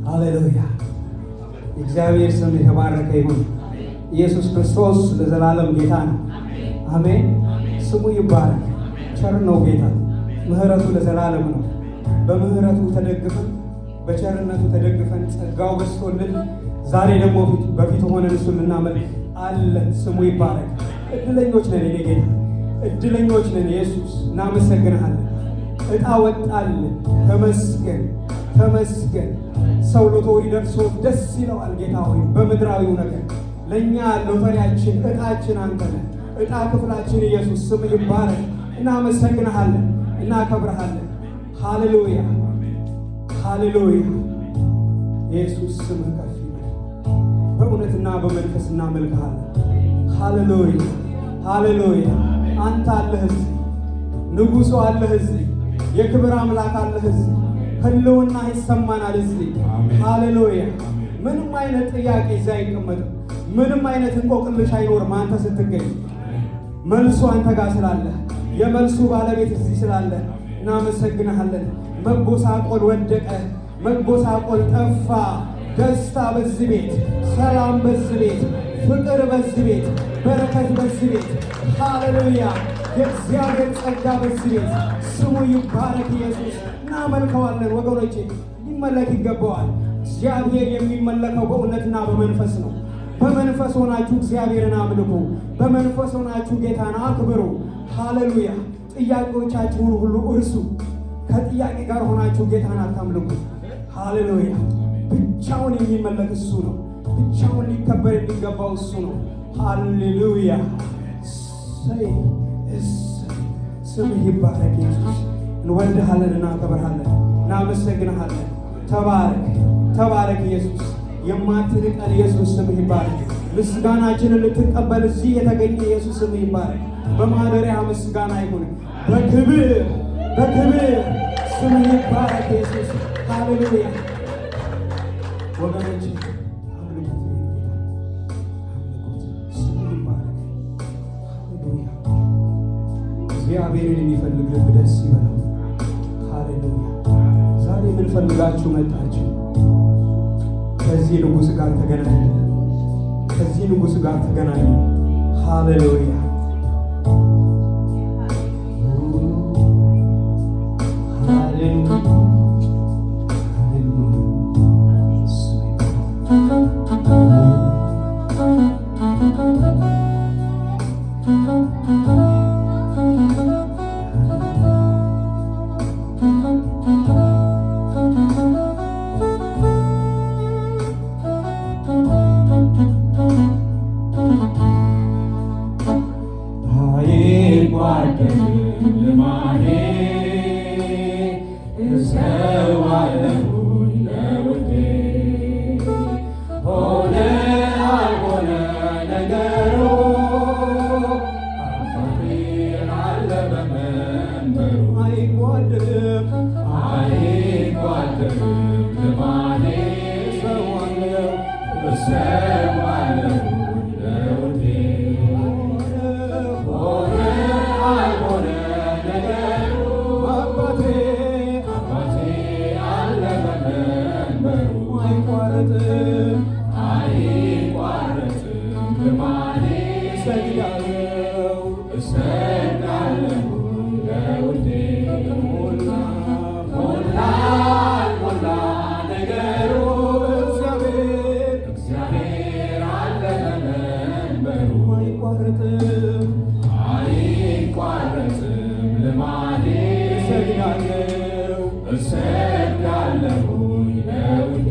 ሃሌሉያ! እግዚአብሔር ስም የተባረከ ይሁን። ኢየሱስ ክርስቶስ ለዘላለም ጌታ ነው። አሜን። ስሙ ይባረክ። ቸር ነው ጌታ። ምህረቱ ለዘላለም ነው። በምህረቱ ተደግፈን በቸርነቱ ተደግፈን ጸጋው በስቶልን ዛሬ ደግሞ በፊት ሆነን እሱን ልናመልክ አለን። ስሙ ይባረክ። እድለኞች ነን የኔ ጌታ፣ እድለኞች ነን። ኢየሱስ እናመሰግንሃለን። ዕጣ ወጣልን። ተመስገን ተመስገን። ሰው ሎተሪ ደርሶ ደስ ይለዋል ጌታ ሆይ በምድራዊው ነገር። ለእኛ ሎተሪያችን ዕጣችን አንተ ነህ። ዕጣ ክፍላችን ኢየሱስ ስም ይባረክ። እናመሰግንሃለን፣ እናከብረሃለን። ሃሌሉያ ሃሌሉያ። ኢየሱስ ስምህ ከፍ ይበል። በእውነትና በመንፈስ እናመልክሃለን። ሃሌሉያ ሃሌሉያ። አንተ አለህ እዚህ፣ ንጉሡ አለህ እዚህ፣ የክብር አምላክ አለህ እዚህ። ህልውና ይሰማናል እዚህ። ሃሌሉያ። ምንም አይነት ጥያቄ እዚህ አይቀመጥም። ምንም አይነት እንቆቅልሽ አይኖርም። አንተ ስትገኝ መልሱ አንተ ጋር ስላለ፣ የመልሱ ባለቤት እዚህ ስላለ እናመሰግንሃለን። መጎሳቆል ወደቀ፣ መጎሳቆል ጠፋ። ደስታ በዚህ ቤት፣ ሰላም በዚህ ቤት፣ ፍቅር በዚህ ቤት፣ በረከት በዚህ ቤት። ሃሌሉያ። የእግዚአብሔር ጸጋ በዚህ ቤት። ስሙ ይባረክ። ኢየሱስ እናመልከዋለን ወገኖቼ። ሊመለክ ይገባዋል። እግዚአብሔር የሚመለከው በእውነትና በመንፈስ ነው። በመንፈስ ሆናችሁ እግዚአብሔርን አምልኩ። በመንፈስ ሆናችሁ ጌታን አክብሩ። ሃሌሉያ። ጥያቄዎቻችሁን ሁሉ እርሱ። ከጥያቄ ጋር ሆናችሁ ጌታን አታምልኩ። ሃሌሉያ። ብቻውን የሚመለክ እሱ ነው። ብቻውን ሊከበር የሚገባው እሱ ነው። ሃሌሉያ። ስምህ ይባረክ ኢየሱስ። እንወድሃለን፣ እናከብርሃለን፣ እናመሰግንሃለን። ተባረክ ተባረክ ኢየሱስ። የማትንቀን ኢየሱስ ስምህ ይባረክ። ምስጋናችንን ልትቀበል እዚህ የተገኘ ኢየሱስ ስምህ ይባረክ። በማደሪያ ምስጋና ይሁን። በክብር በክብር ስምህ ይባረክ ኢየሱስ። ሃሌሉያ። ወገኖች እግዚአብሔርን የሚፈልግ ልብ ደስ ይበለው። ሃሌሉያ። ዛሬ ምን ፈልጋችሁ መጣችሁ? ከዚህ ንጉሥ ጋር ተገናኙ። ከዚህ ንጉሥ ጋር ተገናኙ። ሃሌሉያ። እሰግዳለሁ ለውዴ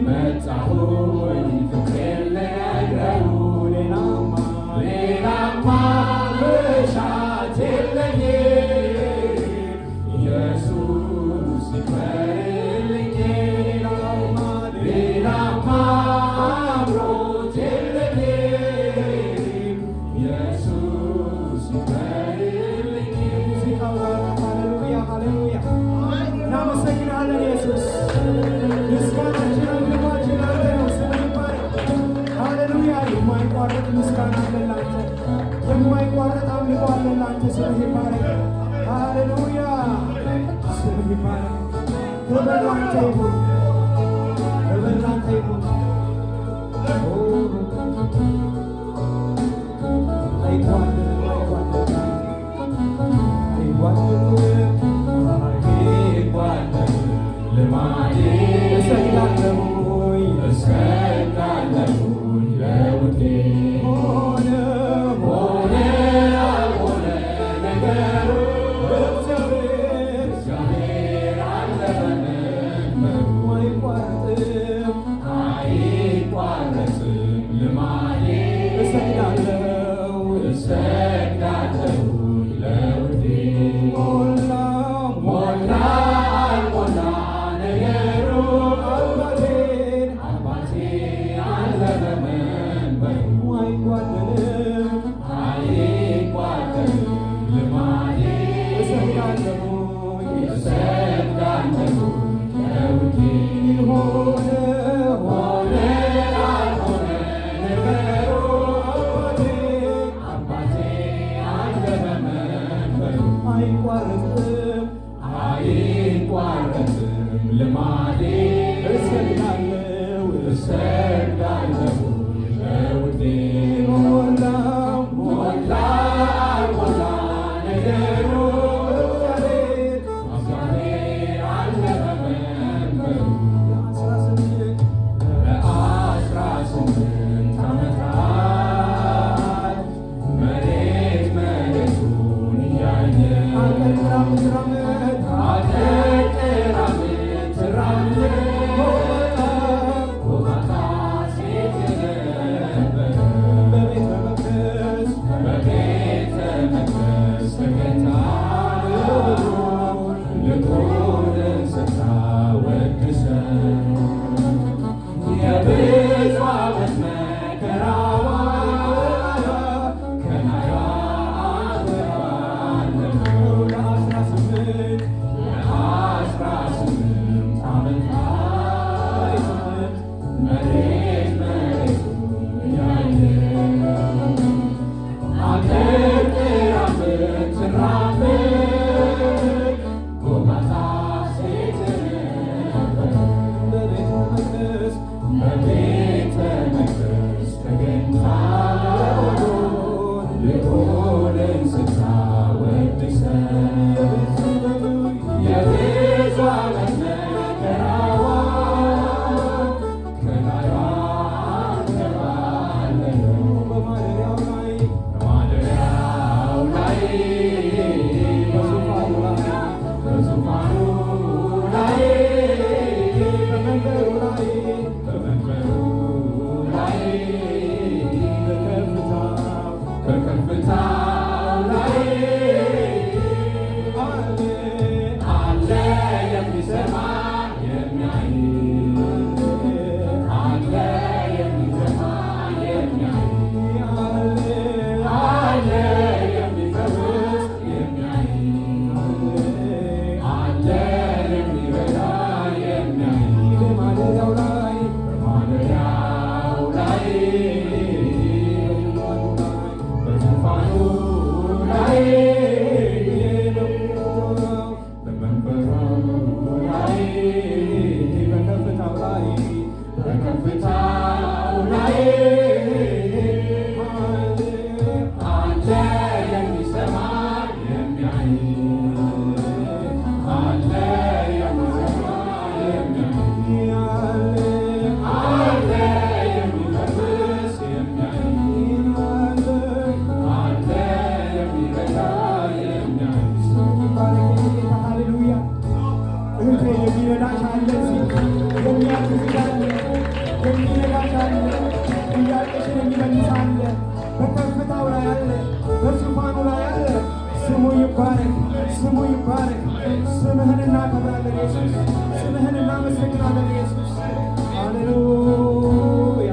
መጣሁኝ ፍቅሬን ልነግረው ሌላማ መሻት የለኝም ኢየሱስ ይክበርልኝ ሌላማ አምሮት የለኝም ኢየሱስ ይክበርልኝ። ሙዚቃው ሃሌሉያ ሃሌሉያ እናመሰግናለን ኢየሱስ ምስጋናችን አምልኳችን ላንተ ነው። ስምህ ይባረክ። ሃሌሉያ የማይቋረጥ ምስጋና አለን ላንተ፣ የማይቋረጥ አምልኮ አለን ላንተ። ስምህ ይባረክ። ሃሌሉያ ስምህ ይባረክ። ክብር ላንተ ይሁን፣ ክብር ላንተ ይሁን። አይጓደልም ልማዴ እሰግዳለሁኝ ለውዴ ሆነ አልሆነ ነገሩ እግዚአብሔር አለፈን አይቋረጥም ልማዴ እሰግዳለሁኝ ለውዴ ሞላ አልሞላ ነገሩ አባቴ አለመንበሩ አይጓደልም ልማዴ እሰግዳለሁኝ ለውዴ ሆነ አልሆነ ነገሩ አባቴ አለመንበሩ አይቋረጥም ልማዴ እሰግዳለሁ ለውዴ ሞላ አልሞላ ነገሩ እግዚአብሔር አለመንበሩ ለ18 ዓመታት መሬቱን እያየ የብዙ ዓመት መከራዋ ከላይዋ አወጣለሁ ለ18 ዓመታት መሬቱን እያየ አቀርቅራ ምትራመድ ጎባጣ ሴት ነበር በቤተ መቅደስ ተገኝታ ልዑልን ስታወድሰው የብዙ ዓመት መከራዋ ከላይዋ ይባረክ። ስምህን እናከብራለን ኢየሱስ፣ ስምህን እናመሰግናለን ኢየሱስ። ሃሌሉያ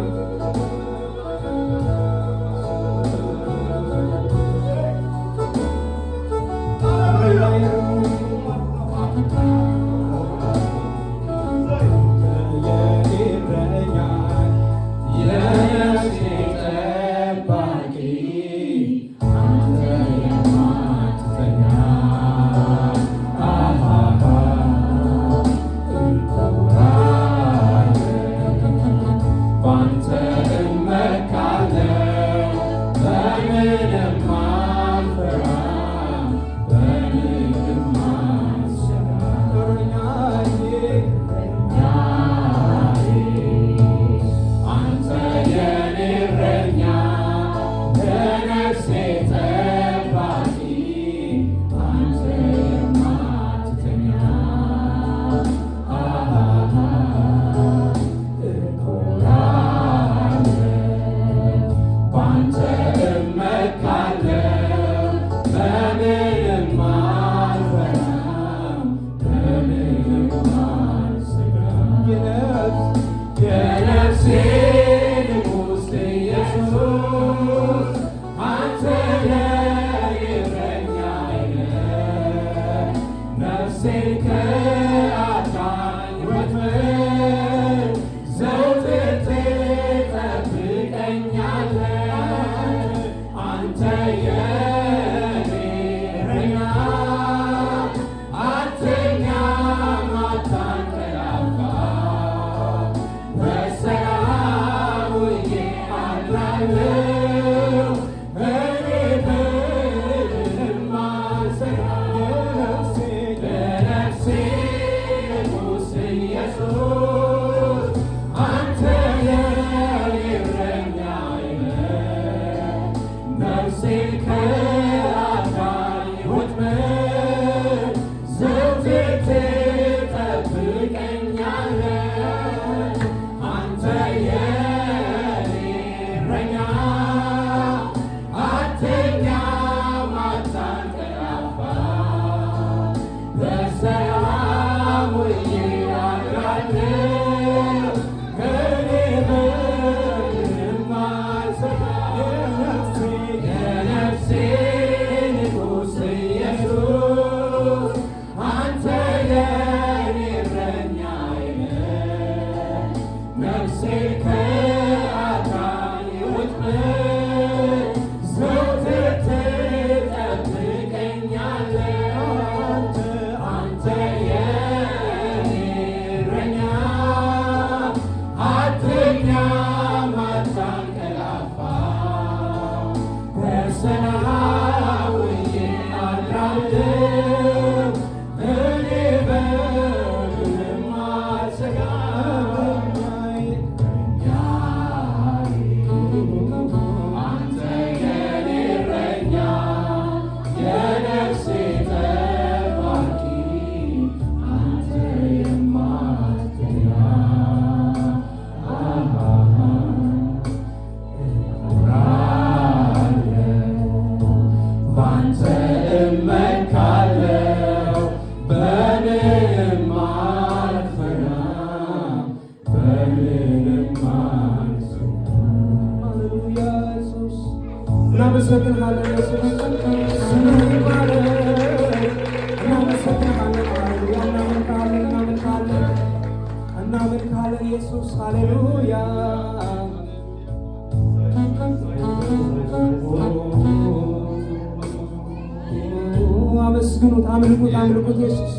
አምልኩት ኢየሱስ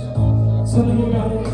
ስሙ ይባረክ።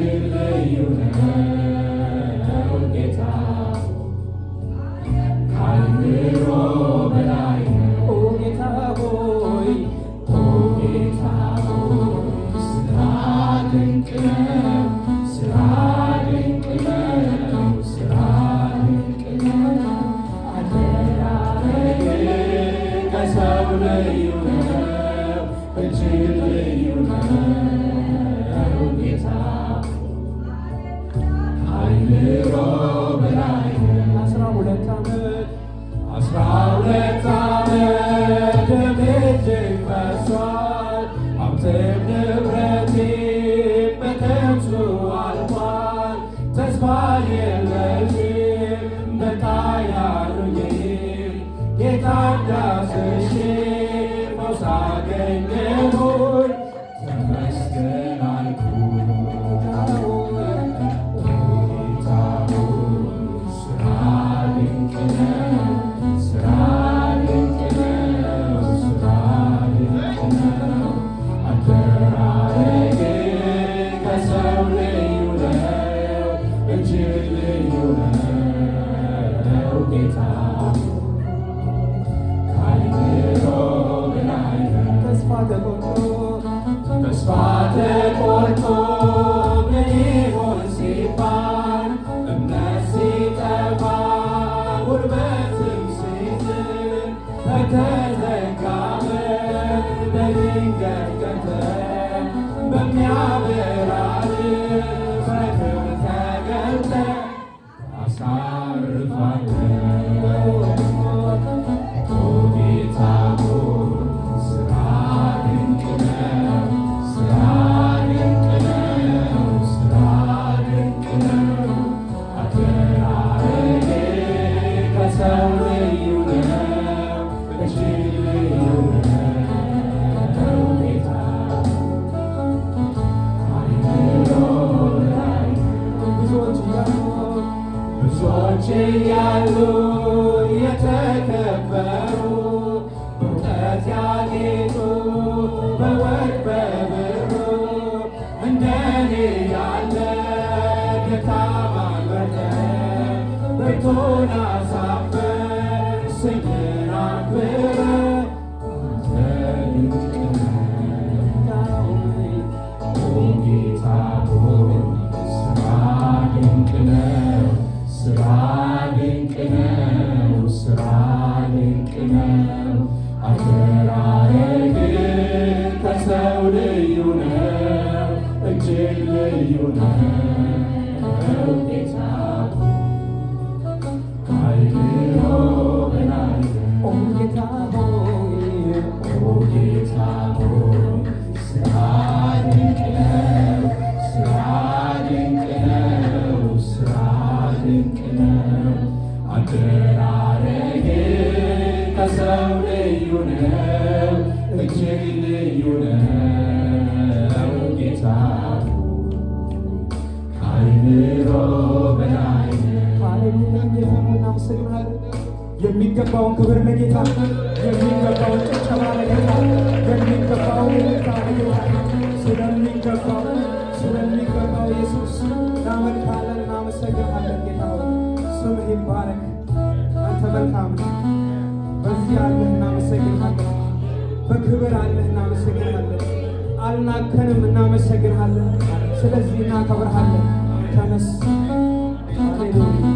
እጅግ ልዩ ነው ጌታ ከአእምሮ በላይ ነው። ኦ ጌታ ሆይ ኦ ጌታ ሆይ ስራ ድንቅ ነው፣ ስራ ድንቅ ነው፣ ስራ ድንቅ ነው። አደራረግ ከሰው ልዩ ነው፣ እጅግ ልዩ ነው ጌታ ከአእምሮ በላይ ነው። 12 ዓመት ደሜ እጅግ ፈሷል፣ ሀብቴም ንብረቴም በከንቱ አልፏል። ተስፋ የለኝም በጣም ያሉኝም ጌታን ዳስሼ ፈውስ አገኘሁኝ። ተመስገን አልኩኝ ጌታ ሆይ ስራ ድንቅ ነው፣ ስራ ድንቅ ነው፣ ስራ ድንቅ ነው። አደራረግ ከሰው ልዩ ነው፣ እጅግ ልዩ ነው ጌታ ከአእምሮ በላይ ነው። ተስፋ ተቆርጦ ምን ይሆን ሲባል እምነት ሲጠፋ ጉልበትም ሲዝል በተዘጋ በር በድንገት ገብተህ በሚያበራ በክብር ተገልጠህ ታሳርፋለህ። ኦ ጌታ ሆይ ስራ ድንቅ ነው፣ ስራ ድንቅ ነው፣ ስራ ድንቅ ነው። አደራረግ ከሰው ልዩ ነው፣ እጅግ ልዩ ነው ጌታ ከአእምሮ በላይ ነው። ብዙዎች እያሉ የተከበሩ በእውቀት ያጌጡ በወርቅ በብሩ እንደኔ ያለ ደካማ አልበርተህ ብርቱን አሳፍር ስምህን አክብረህ አንተ ድንቅ ነህ። ኦ ጌታ ሆይ ስራ ድንቅ ነው፣ ስራ ድንቅ ነው፣ ስራ ድንቅ ነው። አደራረግ ከሰው ልዩ ነው፣ እጅግ ልዩ ነው ጌታ ከአእምሮ በላይ ነው። ኦ ጌታ ሆይ ኦ ጌታ ሆይ ስራ ድንቅ ነው፣ ስራ ድንቅ ነው፣ ስራ ድንቅ ነው። አደራረግ ከሰው ልዩ ነው፣ እጅግ ልዩ ነው ጌታ ከአእምሮ በላይ ነው። የሚገባውን ክብር ለጌታ፣ የሚገባውን ጭብጨባ ለጌታ፣ የሚገባውን ልታ ለጌታ፣ ስለሚገባው ኢየሱስ እናመልካለን፣ እናመሰግናለን። ጌታ ሆይ ስምህ ይባረክ። አንተ መልካም ነህ። በዚህ አለህ፣ እናመሰግናለን። በክብር አለህ፣ እናመሰግናለን። አልናከንም፣ እናመሰግናለን። ስለዚህ እናከብርሃለን። ተነስ። ሃሌሉያ።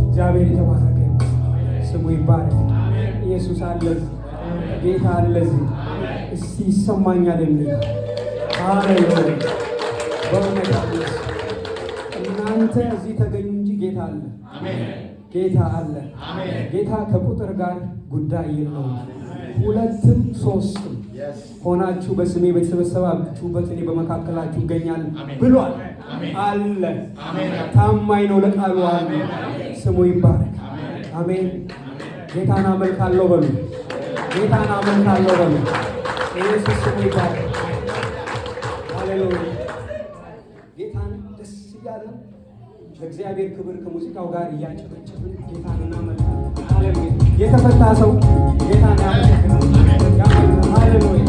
እግዚአብሔር የተባረከ ስሙ ይባረክ። ኢየሱስ አለዚህ፣ ጌታ አለዚህ። እስቲ ይሰማኛል የሚል ሃሌሉያ። በእውነት አለ። እናንተ እዚህ ተገኙ እንጂ ጌታ አለ፣ ጌታ አለ። ጌታ ከቁጥር ጋር ጉዳይ የለውም። ሁለትም ሶስትም ሆናችሁ በስሜ በተሰበሰባችሁበት እኔ በመካከላችሁ እገኛለሁ ብሏል። አለ። ታማኝ ነው ለቃሉ አለ። ስሙ ይባረክ። አሜን። ጌታን አመልካለሁ በሉ። ጌታን አመልካለሁ በሉ። ኢየሱስ ስሙ ይባረክ። ሃሌሉያ። ጌታን ደስ እያለ በእግዚአብሔር ክብር ከሙዚቃው ጋር እያጨበጨብን ጌታን እናመልካለን። ሃሌሉያ። የተፈታ ሰው ጌታን ያመልካል። ሃሌሉያ።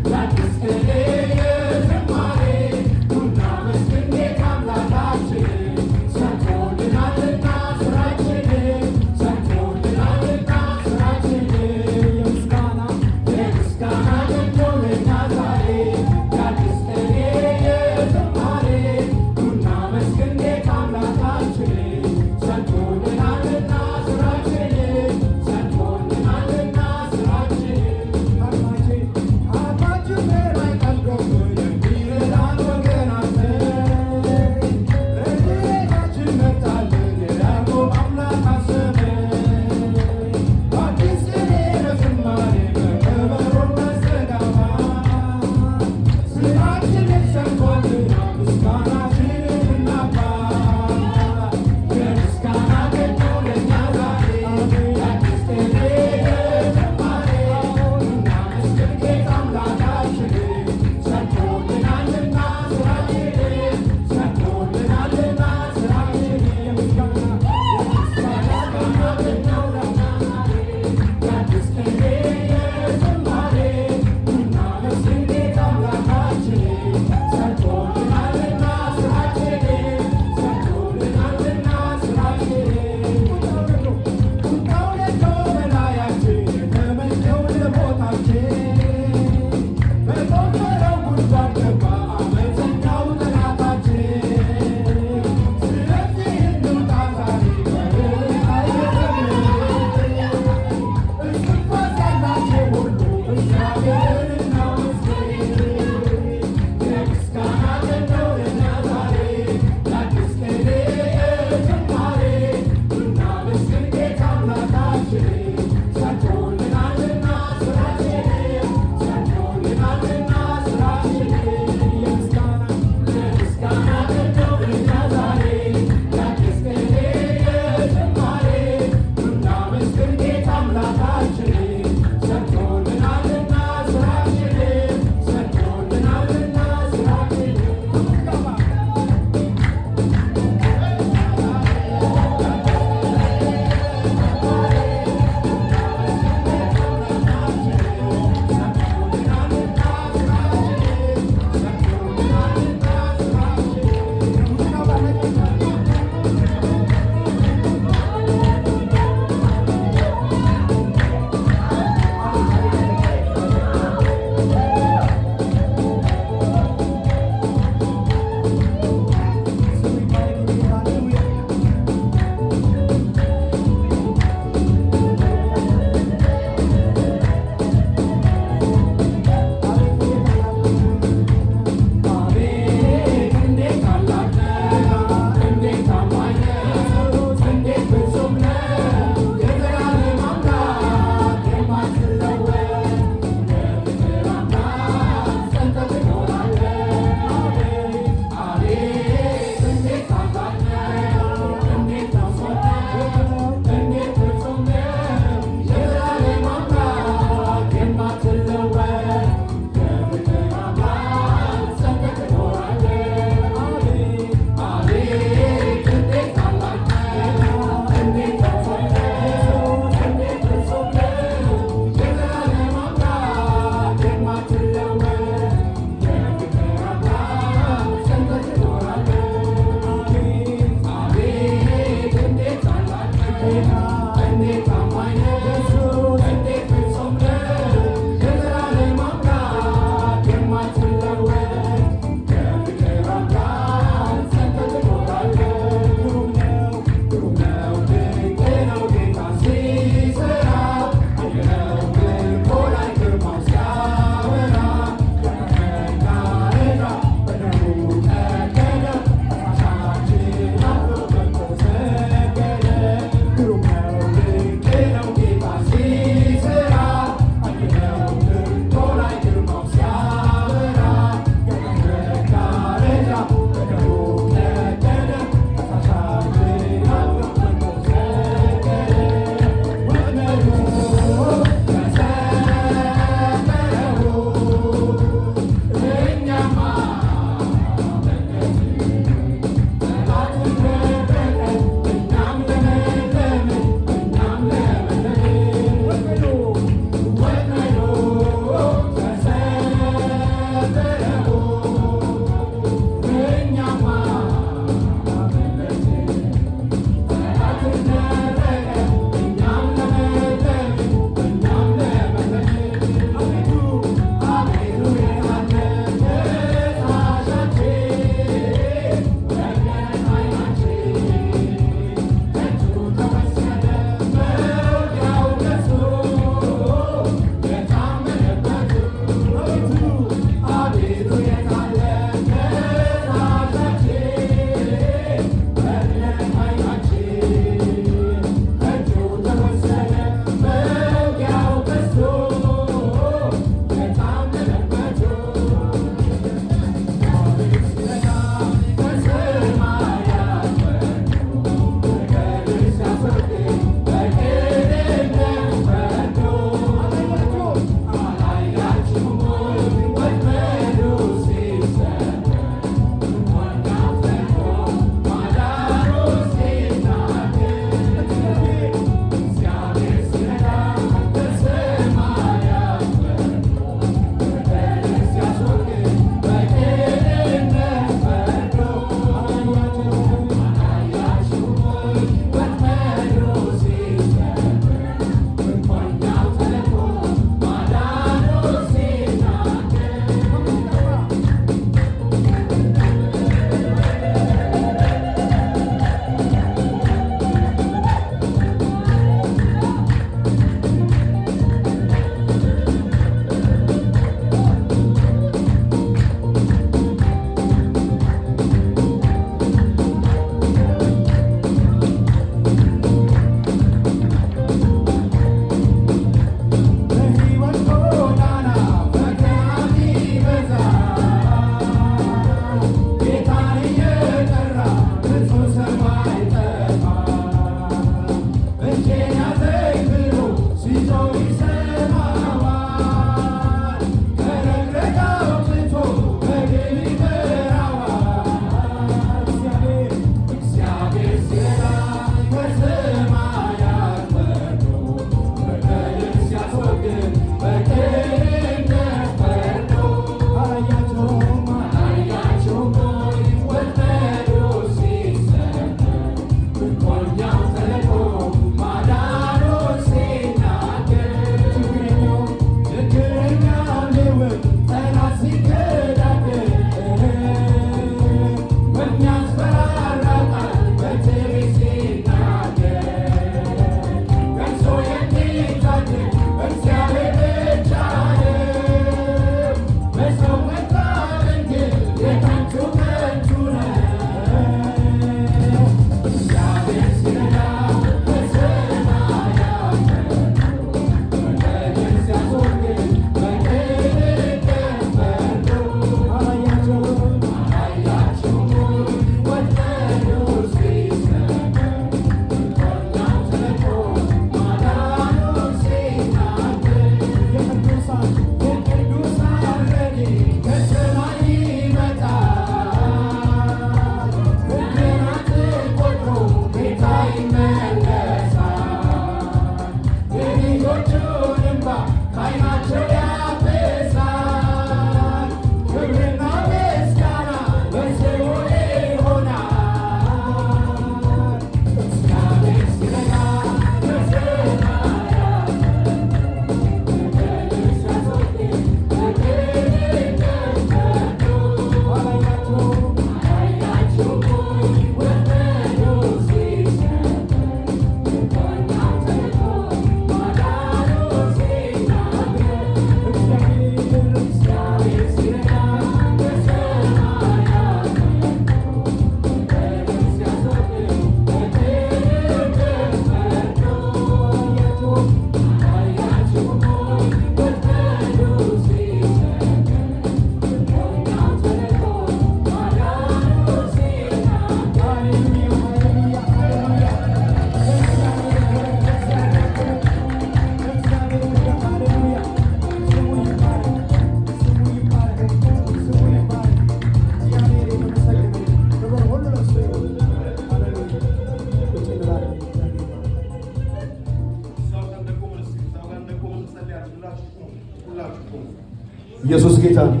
ጌታ ነው።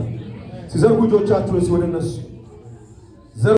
ሲዘርጉ እጆቻችሁን ወደ እነሱ